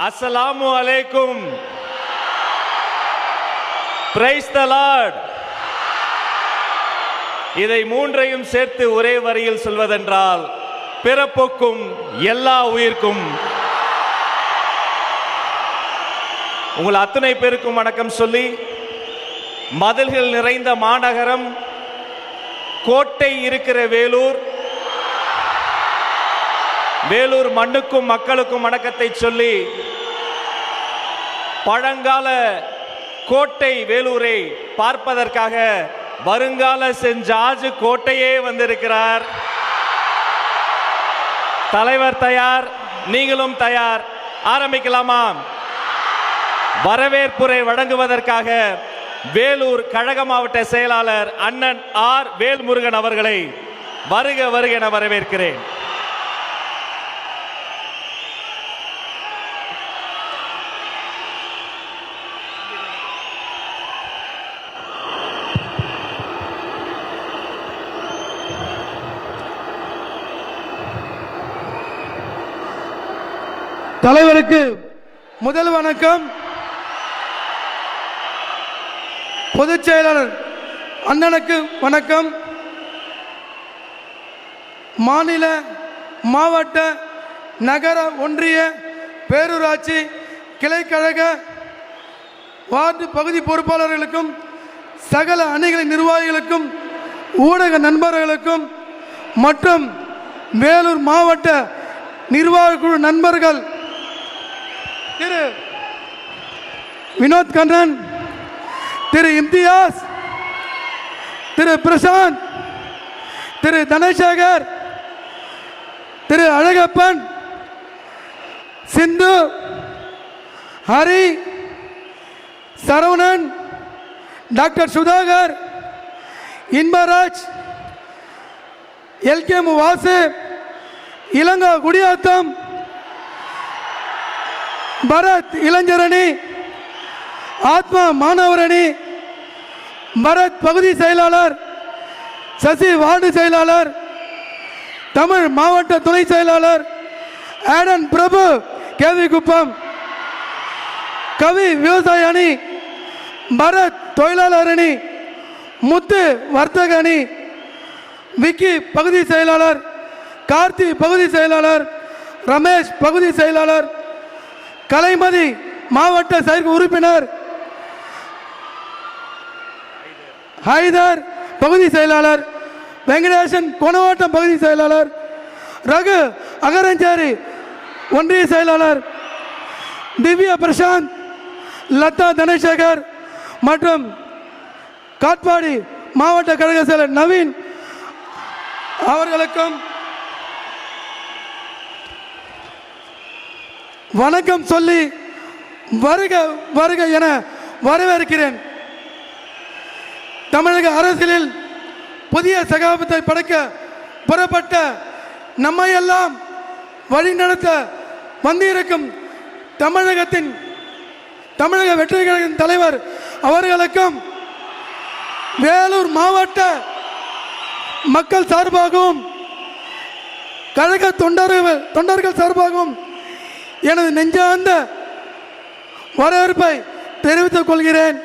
அஸ்ஸலாமு அலைக்கும். Praise the Lord. இதை மூன்றையும் சேர்த்து ஒரே வரியில் சொல்வதென்றால், பிறப்புக்கும் எல்லா உயிர்க்கும். உங்கள் அத்தனை பேருக்கும் வணக்கம் சொல்லி, மதில்கள் நிறைந்த மாநகரம், கோட்டை இருக்கிற வேலூர், வேலூர் மண்ணுக்கும் மக்களுக்கும் வணக்கத்தை சொல்லி, பழங்கால கோட்டை வேலூரை பார்ப்பதற்காக வருங்கால சென்ட் ஜார்ஜ் கோட்டையே வந்திருக்கிறார். தலைவர் தயார், நீங்களும் தயார். ஆரம்பிக்கலாமா? வரவேற்புரை வழங்குவதற்காக வேலூர் கழக மாவட்ட செயலாளர் அண்ணன் ஆர் வேல்முருகன் அவர்களை வருக வருக என வரவேற்கிறேன். தலைவருக்கு முதல் வணக்கம். பொதுச் செயலாளர் அண்ணனுக்கு வணக்கம். மாநில, மாவட்ட, நகர, ஒன்றிய, பேரூராட்சி, கிளைக்கழக, வார்டு பகுதி பொறுப்பாளர்களுக்கும், சகல அணிகளின் நிர்வாகிகளுக்கும், ஊடக நண்பர்களுக்கும் மற்றும் வேலூர் மாவட்ட நிர்வாக குழு நண்பர்கள், திரு வினோத் கண்ணன், திரு இம்தியாஸ், திரு பிரசாந்த், திரு தனசேகர், திரு அழகப்பன், சிந்து, ஹரி, சரவணன், டாக்டர் சுதாகர், இன்பராஜ், எல்கே வாசு, இளங்கா குடியாத்தம், பரத் இளைஞரணி, ஆத்மா மாணவரணி, பரத் பகுதி செயலாளர், சசி வார்டு செயலாளர், தமிழ் மாவட்ட துணை செயலாளர், ஆடன் பிரபு கேவி குப்பம், கவி விவசாய அணி, பரத் தொழிலாளர் அணி, முத்து வர்த்தக அணி, விக்கி பகுதி செயலாளர், கார்த்தி பகுதி செயலாளர், ரமேஷ் பகுதி செயலாளர், கலைமதி மாவட்ட செயற்குழு உறுப்பினர், ஹைதர் பகுதி செயலாளர், வெங்கடேசன் கோணவாட்டம் பகுதி செயலாளர், ரகு அகரஞ்சேரி ஒன்றிய செயலாளர், திவ்யா பிரசாந்த், லதா தனசேகர் மற்றும் காட்பாடி மாவட்ட கழக செயலர் நவீன் அவர்களுக்கும் வணக்கம் சொல்லி வருக வருக என வரவேற்கிறேன். தமிழக அரசியலில் புதிய சகாப்தத்தை படைக்க புறப்பட்ட நம்மையெல்லாம் வழிநடத்த வந்திருக்கும் தமிழக வெற்றி கழகத்தின் தலைவர் அவர்களுக்கும், வேலூர் மாவட்ட மக்கள் சார்பாகவும் கழக தொண்டர்கள் சார்பாகவும் எனது நெஞ்சார்ந்த வரவேற்பை தெரிவித்துக் கொள்கிறேன்.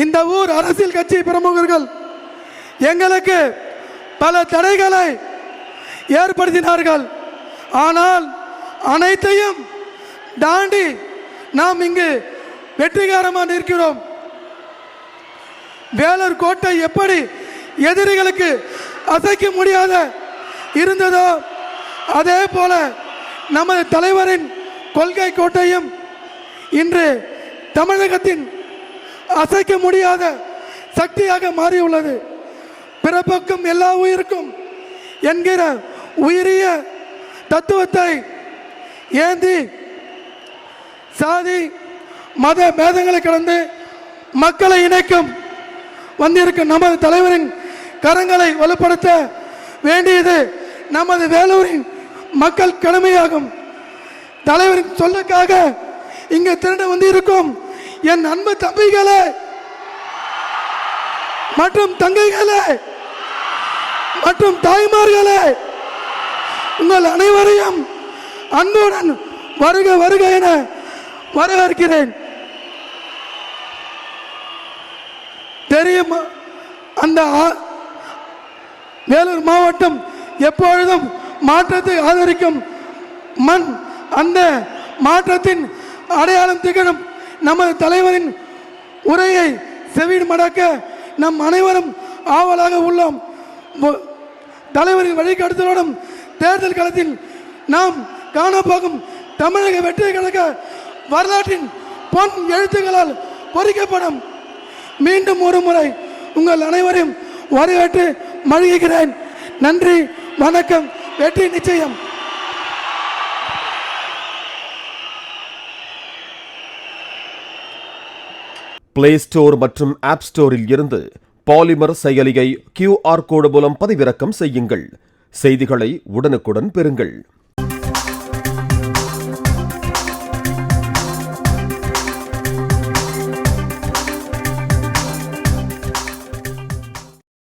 இந்த ஊர் அரசியல் கட்சி பிரமுகர்கள் எங்களுக்கு பல தடைகளை ஏற்படுத்தினார்கள். ஆனால் அனைத்தையும் தாண்டி நாம் இங்கு வெற்றிகரமாக நிற்கிறோம். வேலூர் கோட்டை எப்படி எதிரிகளுக்கு அசைக்க முடியாத இருந்ததோ, அதே போல நமது தலைவரின் கொள்கை கோட்டையும் இன்று தமிழகத்தின் அசைக்க முடியாத சக்தியாக மாறியுள்ளது. பிறப்புக்கும் எல்லா உயிருக்கும் என்கிற உயரிய தத்துவத்தை ஏந்தி சாதி மத பேதங்களை கடந்து மக்களை இணைக்கும் வந்திருக்கும் நமது தலைவரின் கரங்களை வலுப்படுத்த வேண்டியது நமது வேலூரின் மக்கள் கடமையாகும். தலைவரின் சொல்லுக்காக இங்கு திரண்டு வந்திருக்கும் என் அன்பு தம்பிகளே மற்றும் தங்கைகளே மற்றும் தாய்மார்களே, உங்கள் அனைவரையும் அன்புடன் வருக வருக என வரவேற்கிறேன். தெரியும், அந்த வேலூர் மாவட்டம் எப்பொழுதும் மாற்றத்தை ஆதரிக்கும் மண். அந்த மாற்றத்தின் அடையாளம் திகழும் நமது தலைவரின் உரையை செவிடு மடக்க நம் அனைவரும் ஆவலாக உள்ளோம். தலைவரின் வழிகாட்டுதலோடும் தேர்தல் களத்தில் நாம் காணப்போகும் தமிழக வெற்றி கழக வரலாற்றின் பொன் எழுத்துக்களால் பொறிக்கப்படும். மீண்டும் ஒரு முறை உங்கள் அனைவரையும் வரவேற்று மகிழ்கிறேன். நன்றி, வணக்கம், வெற்றி நிச்சயம். பிளே ஸ்டோர் மற்றும் ஆப் ஸ்டோரில் இருந்து பாலிமர் செயலியை QR கோடு மூலம் பதிவிறக்கம் செய்யுங்கள். செய்திகளை உடனுக்குடன் பெறுங்கள்.